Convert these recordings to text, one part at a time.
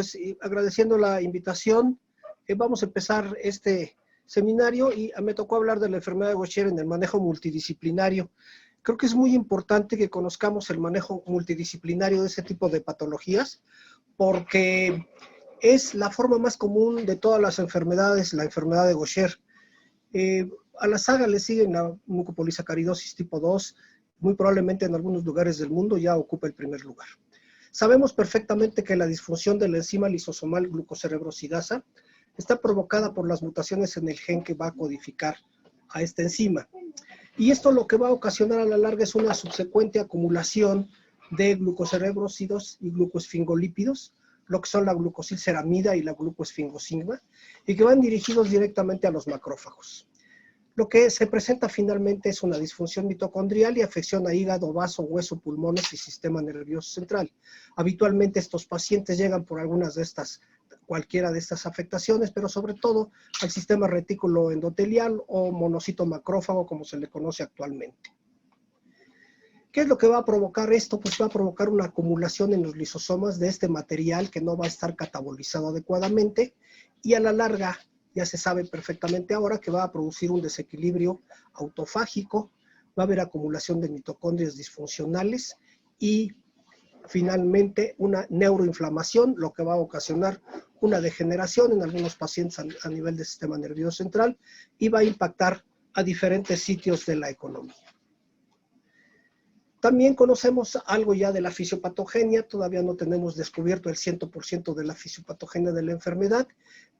pues agradeciendo la invitación, vamos a empezar este seminario y me tocó hablar de la enfermedad de Gaucher en el manejo multidisciplinario. Creo que es muy importante que conozcamos el manejo multidisciplinario de ese tipo de patologías, porque es la forma más común de todas las enfermedades, la enfermedad de Gaucher. A la saga le siguen la mucopolisacaridosis tipo 2, muy probablemente en algunos lugares del mundo ya ocupa el primer lugar. Sabemos perfectamente que la disfunción de la enzima lisosomal glucocerebrosidasa está provocada por las mutaciones en el gen que va a codificar a esta enzima. Y esto lo que va a ocasionar a la larga es una subsecuente acumulación de glucocerebrocidos y glucoesfingolípidos, lo que son la glucosilceramida y la glucoesfingosigma, y que van dirigidos directamente a los macrófagos. Lo que se presenta finalmente es una disfunción mitocondrial y afección a hígado, vaso, hueso, pulmones y sistema nervioso central. Habitualmente estos pacientes llegan por cualquiera de estas afectaciones, pero sobre todo al sistema retículo endotelial o monocito macrófago, como se le conoce actualmente. ¿Qué es lo que va a provocar esto? Pues va a provocar una acumulación en los lisosomas de este material que no va a estar catabolizado adecuadamente y a la larga ya se sabe perfectamente ahora que va a producir un desequilibrio autofágico, va a haber acumulación de mitocondrias disfuncionales y finalmente una neuroinflamación, lo que va a ocasionar una degeneración en algunos pacientes a nivel del sistema nervioso central y va a impactar a diferentes sitios de la economía. También conocemos algo ya de la fisiopatogenia, todavía no tenemos descubierto el 100% de la fisiopatogenia de la enfermedad,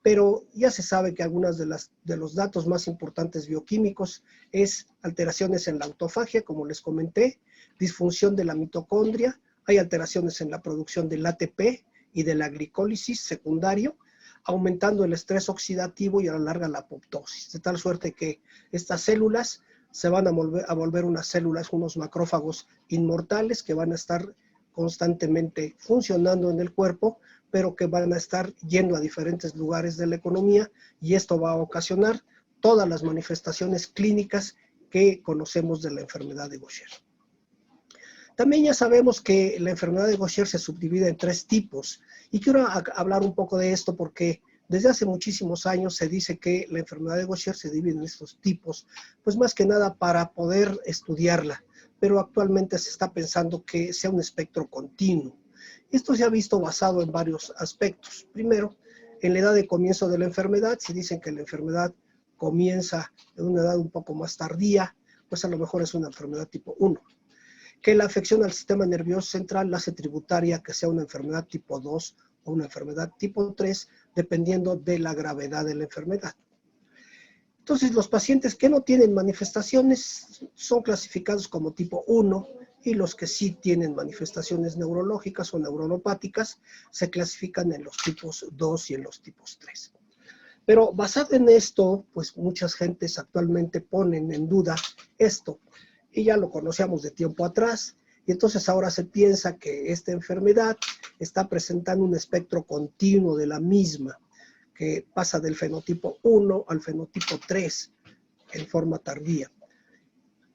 pero ya se sabe que algunos de los datos más importantes bioquímicos es alteraciones en la autofagia, como les comenté, disfunción de la mitocondria, hay alteraciones en la producción del ATP y de la glicólisis secundario, aumentando el estrés oxidativo y a la larga la apoptosis, de tal suerte que estas células se van a volver unas células, unos macrófagos inmortales que van a estar constantemente funcionando en el cuerpo, pero que van a estar yendo a diferentes lugares de la economía y esto va a ocasionar todas las manifestaciones clínicas que conocemos de la enfermedad de Gaucher. También ya sabemos que la enfermedad de Gaucher se subdivide en 3 tipos y quiero hablar un poco de esto porque desde hace muchísimos años se dice que la enfermedad de Gaucher se divide en estos tipos, pues más que nada para poder estudiarla, pero actualmente se está pensando que sea un espectro continuo. Esto se ha visto basado en varios aspectos. Primero, en la edad de comienzo de la enfermedad, si dicen que la enfermedad comienza en una edad un poco más tardía, pues a lo mejor es una enfermedad tipo 1. Que la afección al sistema nervioso central la hace tributaria que sea una enfermedad tipo 2 o una enfermedad tipo 3, dependiendo de la gravedad de la enfermedad. Entonces, los pacientes que no tienen manifestaciones son clasificados como tipo 1 y los que sí tienen manifestaciones neurológicas o neuronopáticas se clasifican en los tipos 2 y en los tipos 3. Pero basado en esto, pues muchas gentes actualmente ponen en duda esto y ya lo conocíamos de tiempo atrás. Y entonces ahora se piensa que esta enfermedad está presentando un espectro continuo de la misma, que pasa del fenotipo 1 al fenotipo 3 en forma tardía.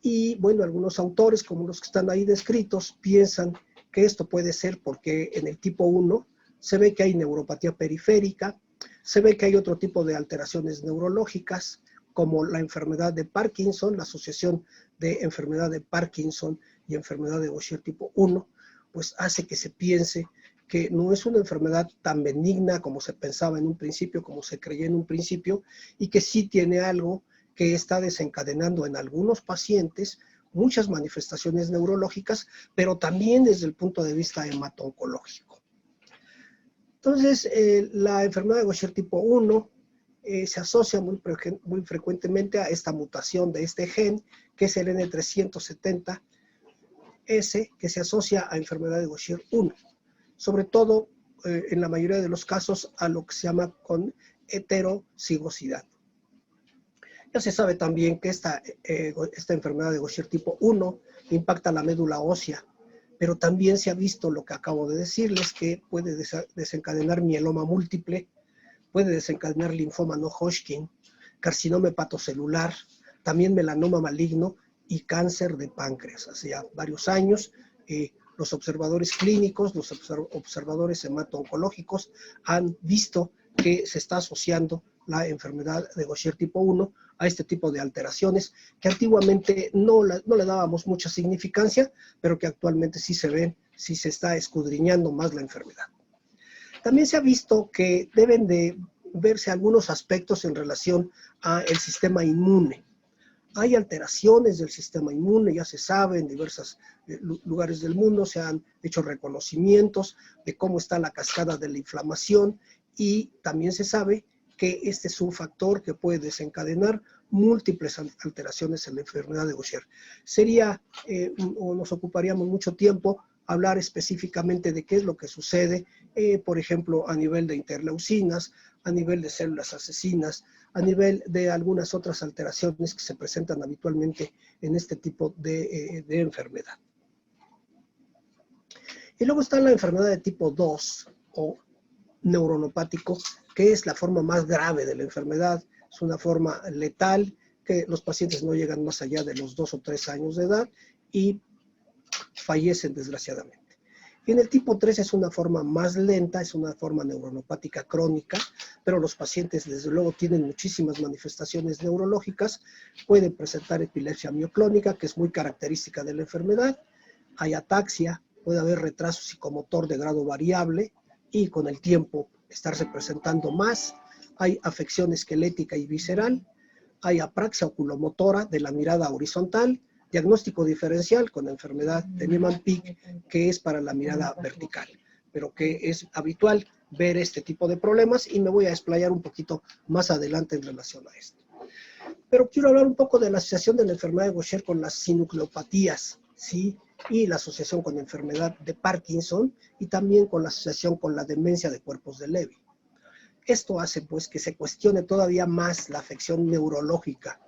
Y bueno, algunos autores, como los que están ahí descritos, piensan que esto puede ser porque en el tipo 1 se ve que hay neuropatía periférica, se ve que hay otro tipo de alteraciones neurológicas, como la enfermedad de Parkinson, la asociación de enfermedad de Parkinson y enfermedad de Gaucher tipo 1, pues hace que se piense que no es una enfermedad tan benigna como se pensaba en un principio, como se creía en un principio, y que sí tiene algo que está desencadenando en algunos pacientes muchas manifestaciones neurológicas, pero también desde el punto de vista hemato-oncológico. Entonces, la enfermedad de Gaucher tipo 1 se asocia muy frecuentemente a esta mutación de este gen, que es el N370S, que se asocia a enfermedad de Gaucher 1. Sobre todo, en la mayoría de los casos, a lo que se llama con heterocigosidad. Ya se sabe también que esta enfermedad de Gaucher tipo 1 impacta la médula ósea, pero también se ha visto lo que acabo de decirles, que puede desencadenar mieloma múltiple, puede desencadenar linfoma no Hodgkin, carcinoma hepatocelular, también melanoma maligno y cáncer de páncreas. Hace ya varios años Los observadores clínicos, los observadores hemato-oncológicos han visto que se está asociando la enfermedad de Gaucher tipo 1 a este tipo de alteraciones que antiguamente no le dábamos mucha significancia, pero que actualmente sí se ven, sí se está escudriñando más la enfermedad. También se ha visto que deben de verse algunos aspectos en relación al sistema inmune. Hay alteraciones del sistema inmune, ya se sabe, en diversos lugares del mundo se han hecho reconocimientos de cómo está la cascada de la inflamación y también se sabe que este es un factor que puede desencadenar múltiples alteraciones en la enfermedad de Gaucher. Sería, o nos ocuparíamos mucho tiempo, hablar específicamente de qué es lo que sucede, por ejemplo, a nivel de interleucinas, a nivel de células asesinas, a nivel de algunas otras alteraciones que se presentan habitualmente en este tipo de enfermedad. Y luego está la enfermedad de tipo 2 o neuronopático, que es la forma más grave de la enfermedad. Es una forma letal, que los pacientes no llegan más allá de los 2 o 3 años de edad y fallecen desgraciadamente. Y en el tipo 3 es una forma más lenta, es una forma neuronopática crónica, pero los pacientes desde luego tienen muchísimas manifestaciones neurológicas, pueden presentar epilepsia mioclónica, que es muy característica de la enfermedad, hay ataxia, puede haber retraso psicomotor de grado variable y con el tiempo estarse presentando más, hay afección esquelética y visceral, hay apraxia oculomotora de la mirada horizontal, diagnóstico diferencial con la enfermedad de Niemann-Pick, que es para la mirada vertical, pero que es habitual ver este tipo de problemas y me voy a explayar un poquito más adelante en relación a esto. Pero quiero hablar un poco de la asociación de la enfermedad de Gaucher con las sinucleopatías, ¿sí? Y la asociación con la enfermedad de Parkinson y también con la asociación con la demencia de cuerpos de Lewy. Esto hace pues que se cuestione todavía más la afección neurológica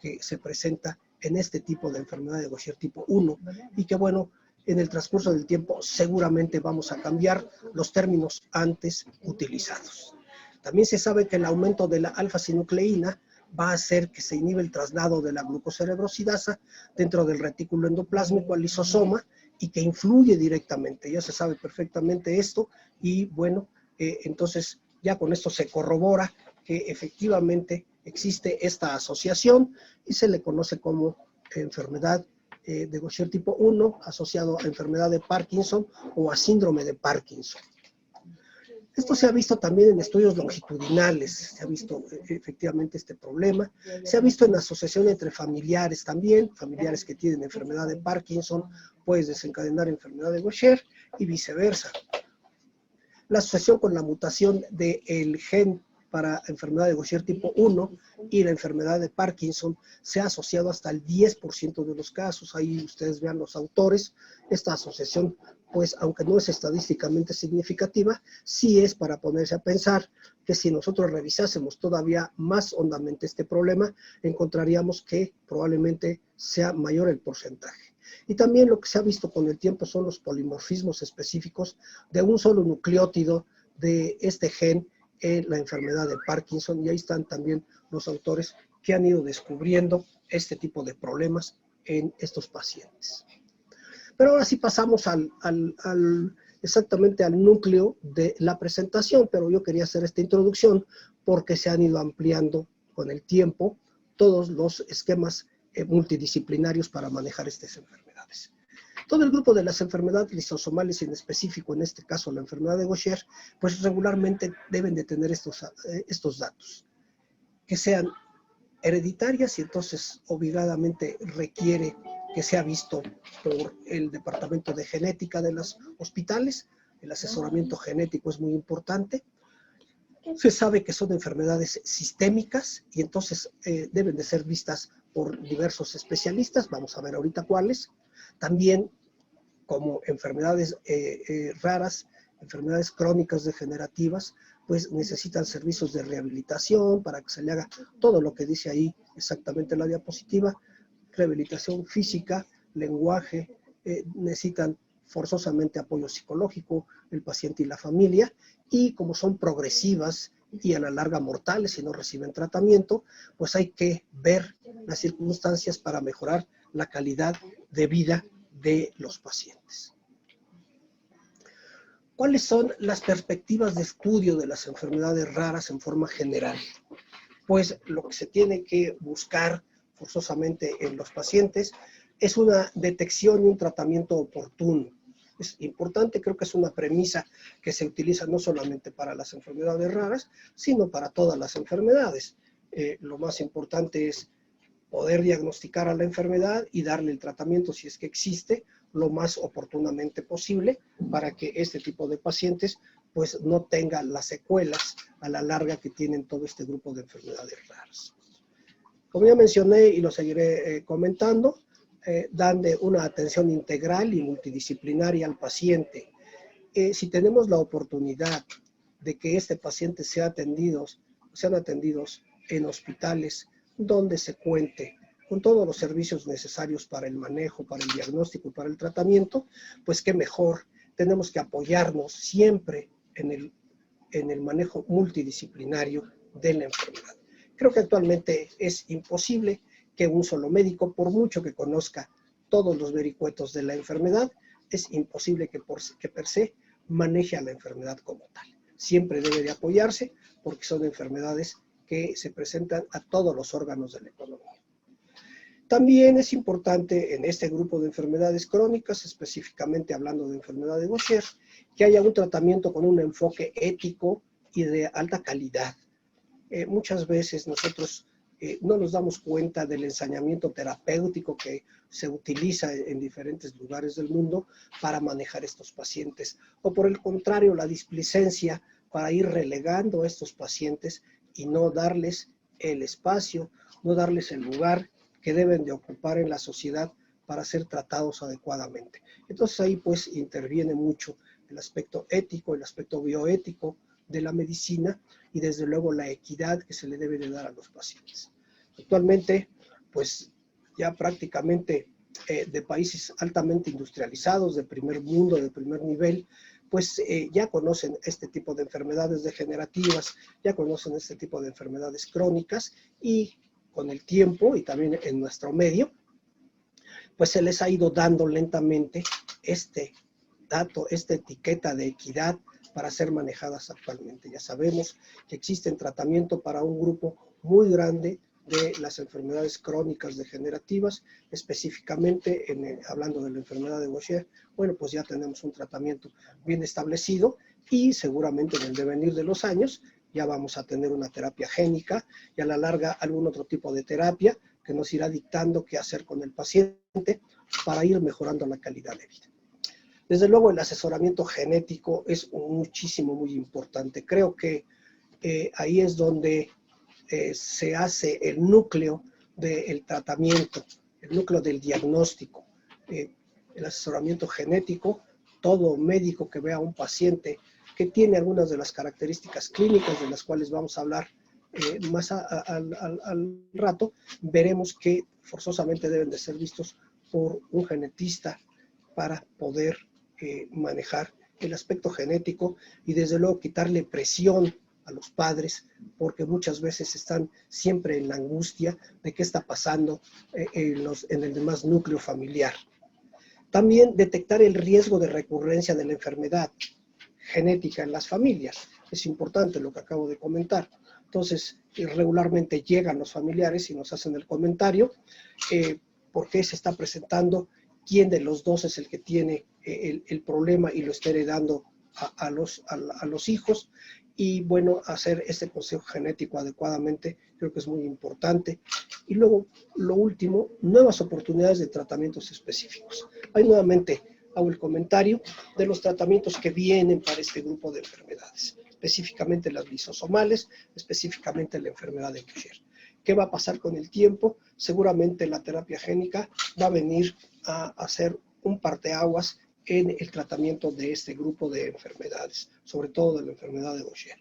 que se presenta en este tipo de enfermedad de Gaucher tipo 1 y que bueno, en el transcurso del tiempo seguramente vamos a cambiar los términos antes utilizados. También se sabe que el aumento de la alfa-sinucleína va a hacer que se inhibe el traslado de la glucocerebrosidasa dentro del retículo endoplásmico al lisosoma y que influye directamente. Ya se sabe perfectamente esto y bueno, entonces ya con esto se corrobora que efectivamente existe esta asociación y se le conoce como enfermedad de Gaucher tipo 1 asociado a enfermedad de Parkinson o a síndrome de Parkinson. Esto se ha visto también en estudios longitudinales, se ha visto efectivamente este problema, se ha visto en asociación entre familiares también, familiares que tienen enfermedad de Parkinson puede desencadenar enfermedad de Gaucher y viceversa. La asociación con la mutación del gen para enfermedad de Gaucher tipo 1 y la enfermedad de Parkinson se ha asociado hasta el 10% de los casos. Ahí ustedes vean los autores. Esta asociación, pues, aunque no es estadísticamente significativa, sí es para ponerse a pensar que si nosotros revisásemos todavía más hondamente este problema, encontraríamos que probablemente sea mayor el porcentaje. Y también lo que se ha visto con el tiempo son los polimorfismos específicos de un solo nucleótido de este gen en la enfermedad de Parkinson, y ahí están también los autores que han ido descubriendo este tipo de problemas en estos pacientes. Pero ahora sí pasamos exactamente al núcleo de la presentación, pero yo quería hacer esta introducción porque se han ido ampliando con el tiempo todos los esquemas multidisciplinarios para manejar estas enfermedades. Todo el grupo de las enfermedades lisosomales, y en específico en este caso la enfermedad de Gaucher, pues regularmente deben de tener estos datos, que sean hereditarias y entonces obligadamente requiere que sea visto por el departamento de genética de los hospitales. El asesoramiento genético es muy importante. Se sabe que son enfermedades sistémicas y entonces deben de ser vistas por diversos especialistas, vamos a ver ahorita cuáles. También como enfermedades raras, enfermedades crónicas degenerativas, pues necesitan servicios de rehabilitación para que se le haga todo lo que dice ahí exactamente la diapositiva, rehabilitación física, lenguaje, necesitan forzosamente apoyo psicológico, el paciente y la familia, y como son progresivas y a la larga mortales si no reciben tratamiento, pues hay que ver las circunstancias para mejorar la calidad de vida de los pacientes. ¿Cuáles son las perspectivas de estudio de las enfermedades raras en forma general? Pues lo que se tiene que buscar forzosamente en los pacientes es una detección y un tratamiento oportuno. Es importante, creo que es una premisa que se utiliza no solamente para las enfermedades raras, sino para todas las enfermedades. Lo más importante es poder diagnosticar a la enfermedad y darle el tratamiento, si es que existe, lo más oportunamente posible para que este tipo de pacientes pues no tengan las secuelas a la larga que tienen todo este grupo de enfermedades raras. Como ya mencioné y lo seguiré comentando, dan de una atención integral y multidisciplinaria al paciente. Si tenemos la oportunidad de que este paciente sean atendidos en hospitales donde se cuente con todos los servicios necesarios para el manejo, para el diagnóstico y para el tratamiento, pues qué mejor. Tenemos que apoyarnos siempre en el manejo multidisciplinario de la enfermedad. Creo que actualmente es imposible que un solo médico, por mucho que conozca todos los vericuetos de la enfermedad, es imposible que per se maneje a la enfermedad como tal. Siempre debe de apoyarse porque son enfermedades que se presentan a todos los órganos de la economía. También es importante en este grupo de enfermedades crónicas, específicamente hablando de enfermedad de Gaucher, que haya un tratamiento con un enfoque ético y de alta calidad. Muchas veces nosotros no nos damos cuenta del ensañamiento terapéutico que se utiliza en diferentes lugares del mundo para manejar estos pacientes, o por el contrario, la displicencia para ir relegando a estos pacientes y no darles el espacio, no darles el lugar que deben de ocupar en la sociedad para ser tratados adecuadamente. Entonces ahí pues interviene mucho el aspecto ético, el aspecto bioético de la medicina y desde luego la equidad que se le debe de dar a los pacientes. Actualmente pues ya prácticamente de países altamente industrializados, de primer mundo, de primer nivel, pues ya conocen este tipo de enfermedades degenerativas, ya conocen este tipo de enfermedades crónicas y con el tiempo y también en nuestro medio, pues se les ha ido dando lentamente este dato, esta etiqueta de equidad para ser manejadas actualmente. Ya sabemos que existen tratamientos para un grupo muy grande de las enfermedades crónicas degenerativas, específicamente hablando de la enfermedad de Gaucher, bueno, pues ya tenemos un tratamiento bien establecido y seguramente en el devenir de los años ya vamos a tener una terapia génica y a la larga algún otro tipo de terapia que nos irá dictando qué hacer con el paciente para ir mejorando la calidad de vida. Desde luego el asesoramiento genético es muy importante. Creo que ahí es donde se hace el núcleo del tratamiento, el núcleo del diagnóstico. El asesoramiento genético, todo médico que vea a un paciente que tiene algunas de las características clínicas de las cuales vamos a hablar más al rato, veremos que forzosamente deben de ser vistos por un genetista para poder manejar el aspecto genético y desde luego quitarle presión a los padres, porque muchas veces están siempre en la angustia de qué está pasando en el demás núcleo familiar. También detectar el riesgo de recurrencia de la enfermedad genética en las familias. Es importante lo que acabo de comentar. Entonces, regularmente llegan los familiares y nos hacen el comentario, por qué se está presentando, quién de los dos es el que tiene el problema y lo está heredando a los hijos. Y bueno, hacer este consejo genético adecuadamente creo que es muy importante. Y luego, lo último, nuevas oportunidades de tratamientos específicos. Ahí nuevamente hago el comentario de los tratamientos que vienen para este grupo de enfermedades, específicamente las lisosomales, específicamente la enfermedad de Gaucher. ¿Qué va a pasar con el tiempo? Seguramente la terapia génica va a venir a hacer un parteaguas en el tratamiento de este grupo de enfermedades, sobre todo de la enfermedad de Gaucher,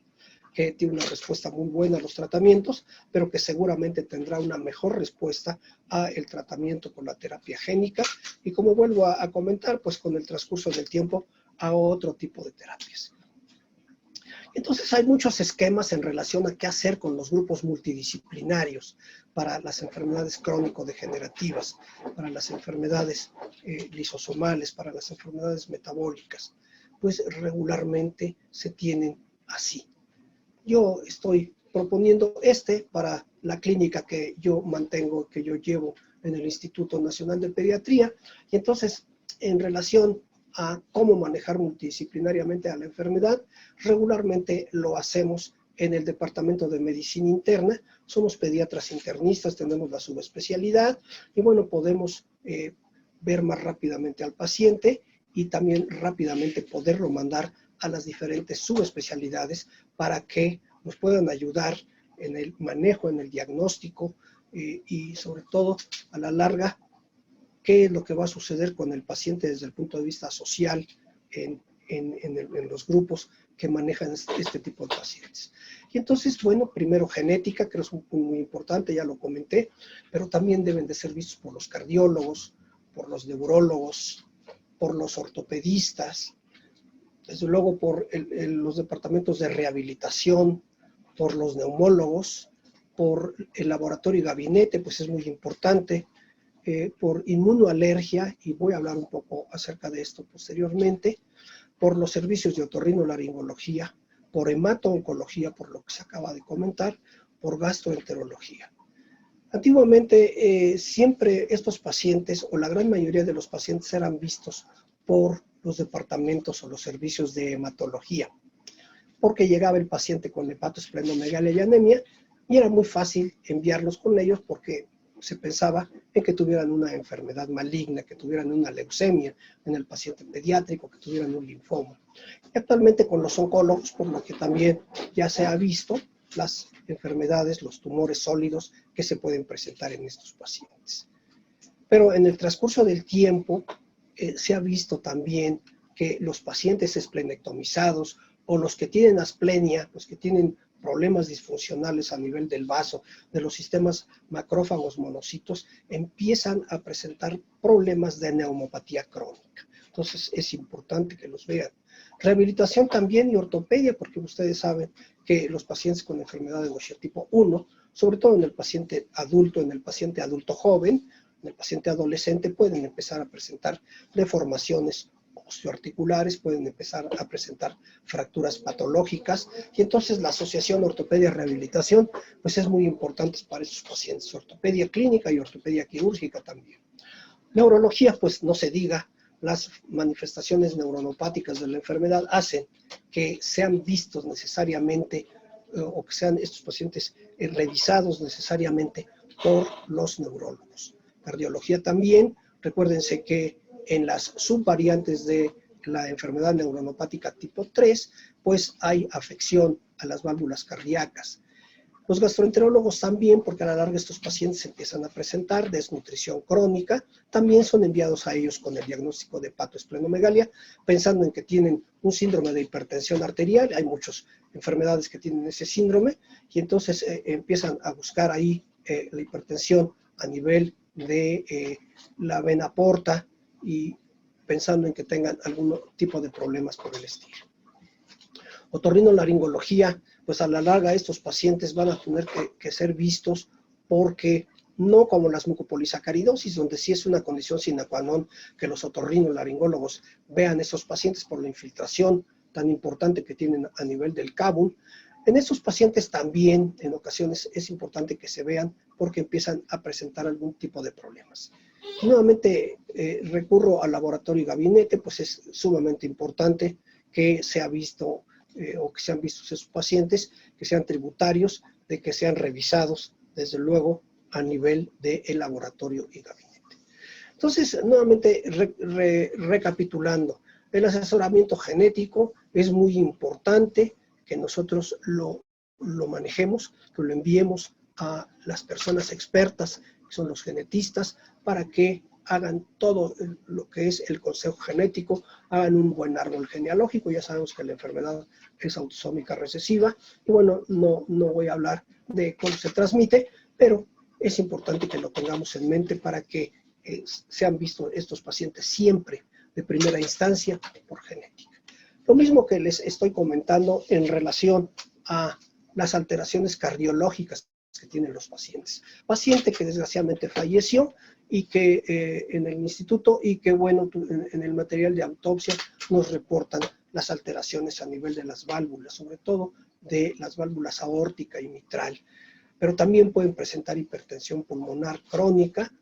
que tiene una respuesta muy buena a los tratamientos, pero que seguramente tendrá una mejor respuesta al tratamiento con la terapia génica y, como vuelvo a comentar, pues con el transcurso del tiempo a otro tipo de terapias. Entonces hay muchos esquemas en relación a qué hacer con los grupos multidisciplinarios para las enfermedades crónico-degenerativas, para las enfermedades lisosomales, para las enfermedades metabólicas. pues regularmente se tienen así. Yo estoy proponiendo para la clínica que yo mantengo, que yo llevo en el Instituto Nacional de Pediatría, y entonces en relación a cómo manejar multidisciplinariamente a la enfermedad, regularmente lo hacemos en el Departamento de Medicina Interna. Somos pediatras internistas, tenemos la subespecialidad, y bueno, podemos ver más rápidamente al paciente y también rápidamente poderlo mandar a las diferentes subespecialidades para que nos puedan ayudar en el manejo, en el diagnóstico y sobre todo a la larga qué es lo que va a suceder con el paciente desde el punto de vista social en los grupos que manejan este tipo de pacientes. Y entonces, bueno, primero genética, que es un punto muy importante, ya lo comenté, pero también deben de ser vistos por los cardiólogos, por los neurólogos, por los ortopedistas, desde luego por los departamentos de rehabilitación, por los neumólogos, por el laboratorio y gabinete, pues es muy importante, por inmunoalergia, y voy a hablar un poco acerca de esto posteriormente, por los servicios de otorrinolaringología, por hemato-oncología, por lo que se acaba de comentar, por gastroenterología. Antiguamente siempre estos pacientes, o la gran mayoría de los pacientes, eran vistos por los departamentos o los servicios de hematología, porque llegaba el paciente con hepatoesplenomegalia y anemia, y era muy fácil enviarlos con ellos porque se pensaba en que tuvieran una enfermedad maligna, que tuvieran una leucemia en el paciente pediátrico, que tuvieran un linfoma. Y actualmente con los oncólogos, por lo que también ya se ha visto las enfermedades, los tumores sólidos que se pueden presentar en estos pacientes. Pero en el transcurso del tiempo se ha visto también que los pacientes esplenectomizados o los que tienen asplenia, los que tienen problemas disfuncionales a nivel del vaso, de los sistemas macrófagos monocitos, empiezan a presentar problemas de neumopatía crónica. Entonces es importante que los vean. Rehabilitación también y ortopedia, porque ustedes saben que los pacientes con enfermedad de Gaucher tipo 1, sobre todo en el paciente adulto joven, en el paciente adolescente, pueden empezar a presentar deformaciones osteoarticulares, pueden empezar a presentar fracturas patológicas, y entonces la asociación ortopedia-rehabilitación pues es muy importante para esos pacientes, ortopedia clínica y ortopedia quirúrgica también. Neurología, pues no se diga, las manifestaciones neuronopáticas de la enfermedad hacen que sean vistos necesariamente o que sean estos pacientes revisados necesariamente por los neurólogos. Cardiología también, recuérdense que en las subvariantes de la enfermedad neuronopática tipo 3, pues hay afección a las válvulas cardíacas. Los gastroenterólogos también, porque a la larga estos pacientes empiezan a presentar desnutrición crónica, también son enviados a ellos con el diagnóstico de hepatoesplenomegalia, pensando en que tienen un síndrome de hipertensión arterial. Hay muchas enfermedades que tienen ese síndrome, y entonces empiezan a buscar ahí la hipertensión a nivel de la vena porta, y pensando en que tengan algún tipo de problemas por el estilo. Otorrinolaringología, pues a la larga estos pacientes van a tener que ser vistos, porque no como las mucopolisacaridosis, donde sí es una condición sine qua non que los otorrinolaringólogos vean estos pacientes por la infiltración tan importante que tienen a nivel del cábul. En estos pacientes también en ocasiones es importante que se vean porque empiezan a presentar algún tipo de problemas. Nuevamente recurro al laboratorio y gabinete, pues es sumamente importante que se ha visto o que sean vistos esos pacientes, que sean tributarios, de que sean revisados, desde luego, a nivel del laboratorio y gabinete. Entonces, nuevamente, recapitulando, el asesoramiento genético es muy importante que nosotros lo manejemos, que lo enviemos a las personas expertas, que son los genetistas, para que hagan todo lo que es el consejo genético, hagan un buen árbol genealógico. Ya sabemos que la enfermedad es autosómica recesiva, y bueno, no voy a hablar de cómo se transmite, pero es importante que lo tengamos en mente para que sean vistos estos pacientes siempre de primera instancia por genética. Lo mismo que les estoy comentando en relación a las alteraciones cardiológicas que tienen los pacientes. Paciente que desgraciadamente falleció y que en el instituto, y que bueno, en el material de autopsia nos reportan las alteraciones a nivel de las válvulas, sobre todo de las válvulas aórtica y mitral. Pero también pueden presentar hipertensión pulmonar crónica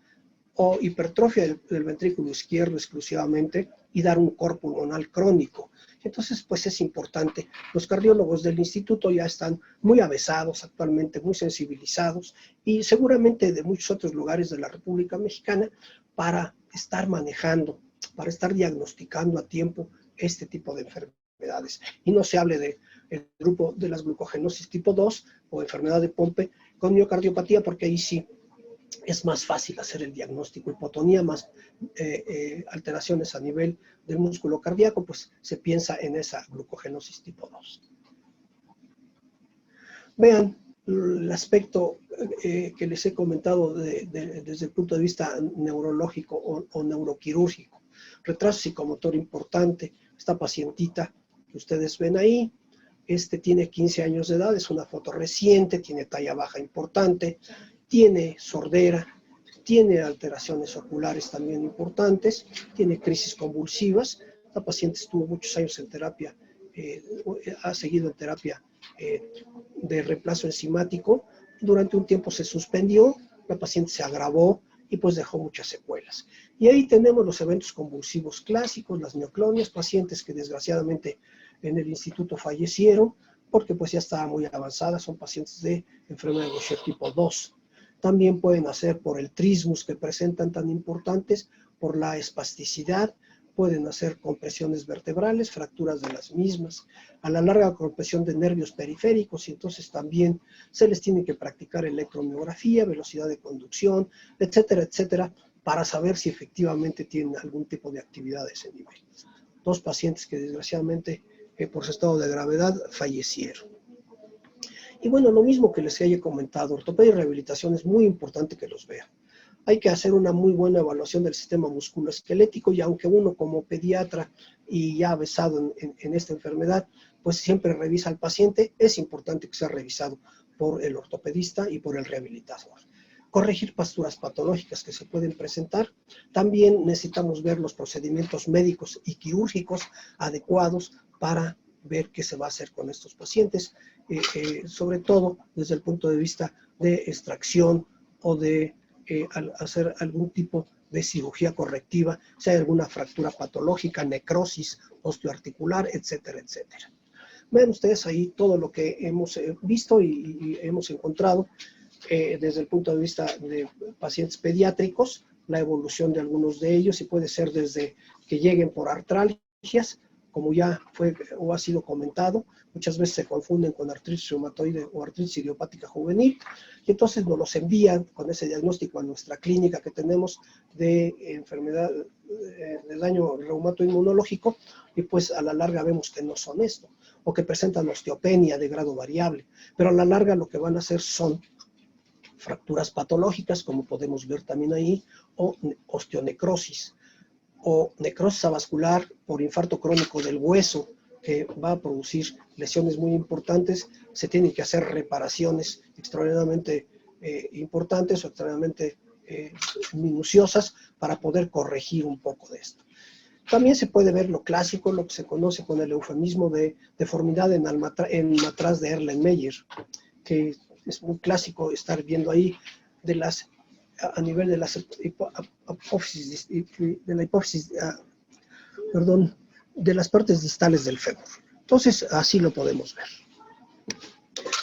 o hipertrofia del ventrículo izquierdo exclusivamente y dar un cor pulmonar crónico. Entonces, pues es importante. Los cardiólogos del instituto ya están muy avesados actualmente, muy sensibilizados y seguramente de muchos otros lugares de la República Mexicana para estar manejando, para estar diagnosticando a tiempo este tipo de enfermedades. Y no se hable del grupo de las glucogenosis tipo 2 o enfermedad de Pompe con miocardiopatía, porque ahí sí es más fácil hacer el diagnóstico. Hipotonía más alteraciones a nivel del músculo cardíaco, pues se piensa en esa glucogenosis tipo 2. Vean el aspecto que les he comentado desde el punto de vista neurológico o neuroquirúrgico. Retraso psicomotor importante. Esta pacientita que ustedes ven ahí, tiene 15 años de edad, es una foto reciente, tiene talla baja importante, tiene sordera, tiene alteraciones oculares también importantes, tiene crisis convulsivas. La paciente estuvo muchos años en terapia, ha seguido en terapia de reemplazo enzimático. Durante un tiempo se suspendió, la paciente se agravó y pues dejó muchas secuelas. Y ahí tenemos los eventos convulsivos clásicos, las neoclonias, pacientes que desgraciadamente en el instituto fallecieron porque pues ya estaba muy avanzada, son pacientes de enfermedad de Gaucher tipo 2. También pueden hacer por el trismus que presentan tan importantes, por la espasticidad, pueden hacer compresiones vertebrales, fracturas de las mismas, a la larga compresión de nervios periféricos, y entonces también se les tiene que practicar electromiografía, velocidad de conducción, etcétera, etcétera, para saber si efectivamente tienen algún tipo de actividad de ese nivel. 2 pacientes que desgraciadamente por su estado de gravedad fallecieron. Y bueno, lo mismo que les haya comentado, ortopedia y rehabilitación es muy importante que los vean. Hay que hacer una muy buena evaluación del sistema musculoesquelético, y aunque uno como pediatra y ya avesado en esta enfermedad, pues siempre revisa al paciente, es importante que sea revisado por el ortopedista y por el rehabilitador. Corregir posturas patológicas que se pueden presentar. También necesitamos ver los procedimientos médicos y quirúrgicos adecuados para ver qué se va a hacer con estos pacientes, sobre todo desde el punto de vista de extracción o de hacer algún tipo de cirugía correctiva, si hay alguna fractura patológica, necrosis osteoarticular, etcétera, etcétera. Vean ustedes ahí todo lo que hemos visto y hemos encontrado desde el punto de vista de pacientes pediátricos, la evolución de algunos de ellos, y puede ser desde que lleguen por artralgias, como ya fue o ha sido comentado, muchas veces se confunden con artritis reumatoide o artritis idiopática juvenil, y entonces nos los envían con ese diagnóstico a nuestra clínica que tenemos de enfermedad de daño reumatoinmunológico, y pues a la larga vemos que no son esto, o que presentan osteopenia de grado variable, pero a la larga lo que van a hacer son fracturas patológicas, como podemos ver también ahí, o osteonecrosis, o necrosis avascular por infarto crónico del hueso, que va a producir lesiones muy importantes. Se tienen que hacer reparaciones extraordinariamente importantes o extraordinariamente minuciosas para poder corregir un poco de esto. También se puede ver lo clásico, lo que se conoce con el eufemismo de deformidad en matraz de Erlenmeyer, que es muy clásico estar viendo ahí a nivel de las hipófisis, de las partes distales del fémur. Entonces, así lo podemos ver.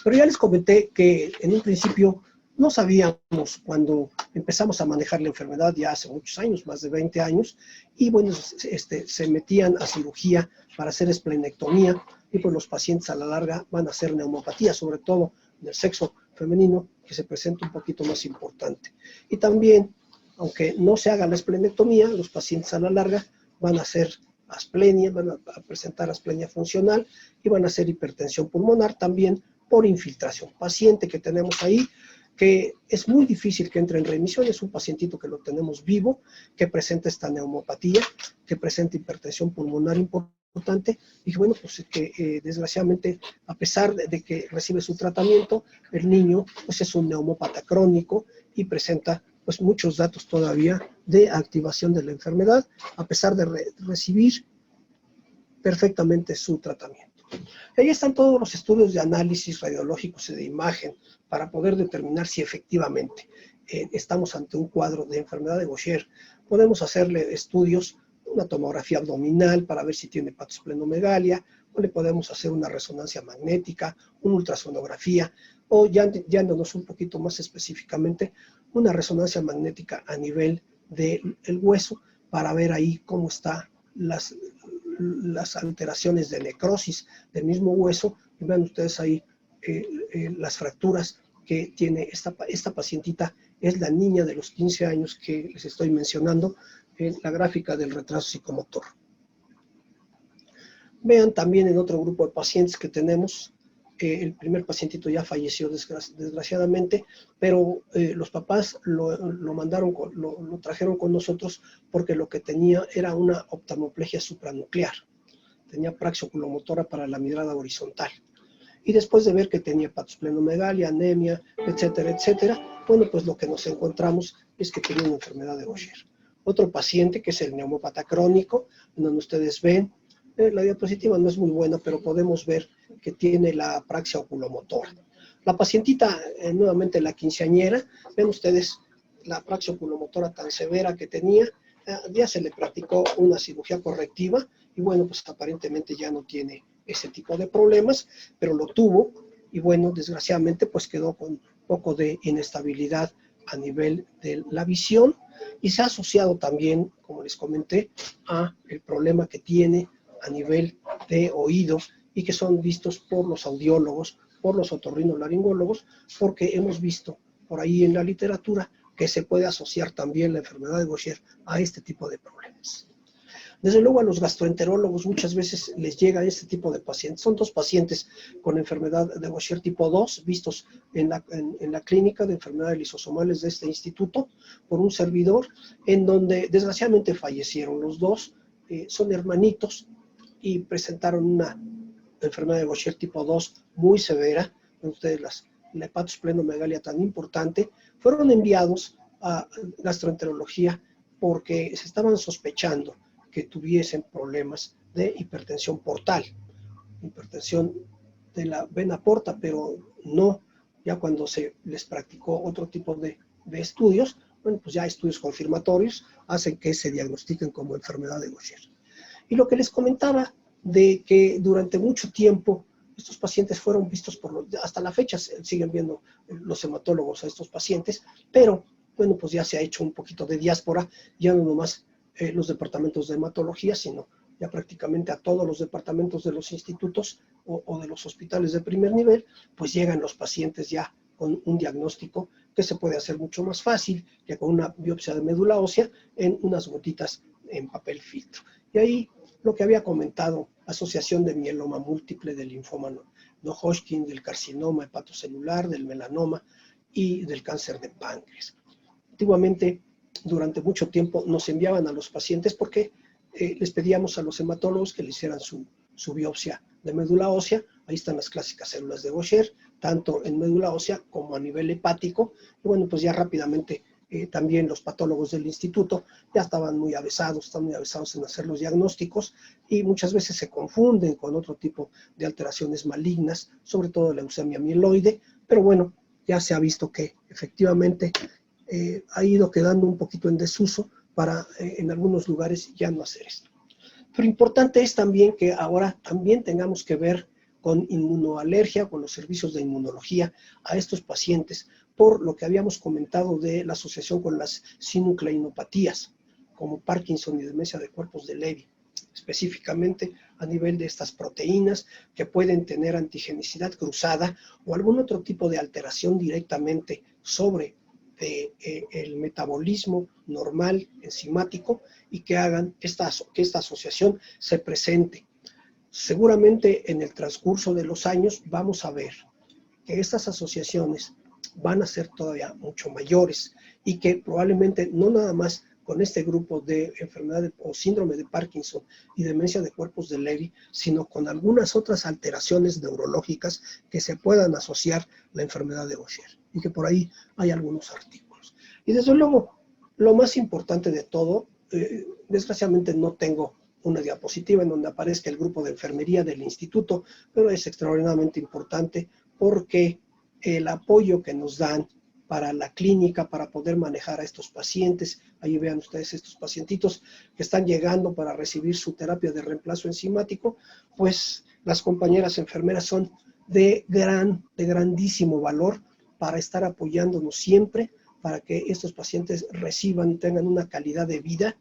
Pero ya les comenté que en un principio no sabíamos, cuando empezamos a manejar la enfermedad ya hace muchos años, más de 20 años, y bueno, se metían a cirugía para hacer esplenectomía, y pues los pacientes a la larga van a hacer neumopatía, sobre todo en el sexo femenino, que se presenta un poquito más importante. Y también, aunque no se haga la esplenectomía, los pacientes a la larga van a hacer asplenia, van a presentar asplenia funcional y van a hacer hipertensión pulmonar también por infiltración. Paciente que tenemos ahí, que es muy difícil que entre en remisión, es un pacientito que lo tenemos vivo, que presenta esta neumopatía, que presenta hipertensión pulmonar importante, y bueno, pues que desgraciadamente, a pesar de que recibe su tratamiento, el niño pues es un neumópata crónico y presenta pues muchos datos todavía de activación de la enfermedad, a pesar de recibir perfectamente su tratamiento. Y ahí están todos los estudios de análisis radiológicos y de imagen para poder determinar si efectivamente estamos ante un cuadro de enfermedad de Gaucher. Podemos hacerle estudios, una tomografía abdominal para ver si tiene hepatosplenomegalia, o le podemos hacer una resonancia magnética, una ultrasonografía, o ya yéndonos un poquito más específicamente, una resonancia magnética a nivel del hueso para ver ahí cómo están las alteraciones de necrosis del mismo hueso. Y vean ustedes ahí las fracturas que tiene esta pacientita. Es la niña de los 15 años que les estoy mencionando en la gráfica del retraso psicomotor. Vean también en otro grupo de pacientes que tenemos, el primer pacientito ya falleció desgraciadamente, pero los papás lo trajeron con nosotros porque lo que tenía era una oftalmoplegia supranuclear. Tenía praxia oculomotora para la mirada horizontal. Y después de ver que tenía hepatosplenomegalia, anemia, etcétera, etcétera, bueno, pues lo que nos encontramos es que tenía una enfermedad de Gaucher. Otro paciente, que es el neumópata crónico, donde ustedes ven, la diapositiva no es muy buena, pero podemos ver que tiene la praxia oculomotora. La pacientita, nuevamente la quinceañera, ven ustedes la praxia oculomotora tan severa que tenía, ya se le practicó una cirugía correctiva, y bueno, pues aparentemente ya no tiene ese tipo de problemas, pero lo tuvo, y bueno, desgraciadamente pues quedó con un poco de inestabilidad a nivel de la visión, y se ha asociado también, como les comenté, a el problema que tiene a nivel de oído, y que son vistos por los audiólogos, por los otorrinolaringólogos, porque hemos visto por ahí en la literatura que se puede asociar también la enfermedad de Gaucher a este tipo de problemas. Desde luego a los gastroenterólogos muchas veces les llega este tipo de pacientes. Son dos pacientes con enfermedad de Gaucher tipo 2, vistos en la clínica de enfermedades lisosomales de este instituto por un servidor, en donde desgraciadamente fallecieron los dos. Son hermanitos y presentaron una enfermedad de Gaucher tipo 2 muy severa. Ustedes la hepatosplenomegalia tan importante. Fueron enviados a gastroenterología porque se estaban sospechando que tuviesen problemas de hipertensión portal, hipertensión de la vena porta, pero no, ya cuando se les practicó otro tipo de estudios, bueno, pues ya estudios confirmatorios hacen que se diagnostiquen como enfermedad de Gaucher. Y lo que les comentaba de que durante mucho tiempo estos pacientes fueron vistos hasta la fecha siguen viendo los hematólogos a estos pacientes, pero bueno, pues ya se ha hecho un poquito de diáspora, ya no nomás los departamentos de hematología, sino ya prácticamente a todos los departamentos de los institutos o de los hospitales de primer nivel, pues llegan los pacientes ya con un diagnóstico que se puede hacer mucho más fácil que con una biopsia de médula ósea en unas gotitas en papel filtro. Y ahí lo que había comentado, asociación de mieloma múltiple, del linfoma no Hodgkin, del carcinoma hepatocelular, del melanoma y del cáncer de páncreas. Antiguamente, durante mucho tiempo, nos enviaban a los pacientes porque les pedíamos a los hematólogos que le hicieran su biopsia de médula ósea. Ahí están las clásicas células de Gaucher, tanto en médula ósea como a nivel hepático. Y bueno, pues ya rápidamente también los patólogos del instituto ya estaban muy avesados, están muy avesados en hacer los diagnósticos, y muchas veces se confunden con otro tipo de alteraciones malignas, sobre todo la leucemia mieloide, pero bueno, ya se ha visto que efectivamente ha ido quedando un poquito en desuso para en algunos lugares ya no hacer esto. Pero importante es también que ahora también tengamos que ver con inmunoalergia, con los servicios de inmunología a estos pacientes, por lo que habíamos comentado de la asociación con las sinucleinopatías, como Parkinson y demencia de cuerpos de Levy, específicamente a nivel de estas proteínas que pueden tener antigenicidad cruzada o algún otro tipo de alteración directamente sobre el metabolismo normal enzimático, y que hagan que esta asociación se presente. Seguramente en el transcurso de los años vamos a ver que estas asociaciones van a ser todavía mucho mayores, y que probablemente no nada más con este grupo de enfermedad o síndrome de Parkinson y demencia de cuerpos de Levy, sino con algunas otras alteraciones neurológicas que se puedan asociar la enfermedad de Gaucher, y que por ahí hay algunos artículos. Y desde luego, lo más importante de todo, desgraciadamente no tengo una diapositiva en donde aparezca el grupo de enfermería del instituto, pero es extraordinariamente importante porque el apoyo que nos dan para la clínica, para poder manejar a estos pacientes, ahí vean ustedes estos pacientitos que están llegando para recibir su terapia de reemplazo enzimático, pues las compañeras enfermeras son de grandísimo valor para estar apoyándonos siempre, para que estos pacientes reciban, tengan una calidad de vida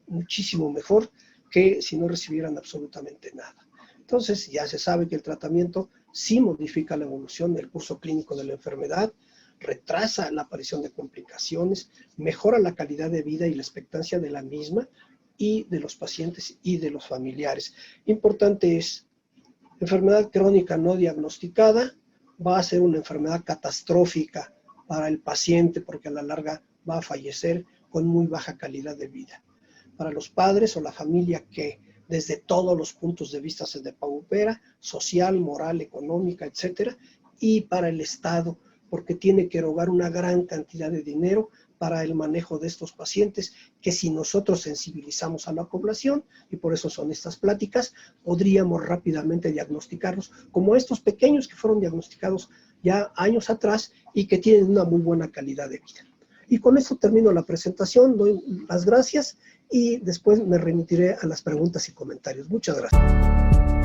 muchísimo mejor que si no recibieran absolutamente nada. Entonces ya se sabe que el tratamiento sí modifica la evolución del curso clínico de la enfermedad, retrasa la aparición de complicaciones, mejora la calidad de vida y la expectancia de la misma y de los pacientes y de los familiares. Importante es, enfermedad crónica no diagnosticada va a ser una enfermedad catastrófica para el paciente porque a la larga va a fallecer con muy baja calidad de vida. Para los padres o la familia que desde todos los puntos de vista se depaupera, social, moral, económica, etcétera, y para el Estado, porque tiene que erogar una gran cantidad de dinero para el manejo de estos pacientes, que si nosotros sensibilizamos a la población, y por eso son estas pláticas, podríamos rápidamente diagnosticarlos, como estos pequeños que fueron diagnosticados ya años atrás y que tienen una muy buena calidad de vida. Y con esto termino la presentación, doy las gracias y después me remitiré a las preguntas y comentarios. Muchas gracias.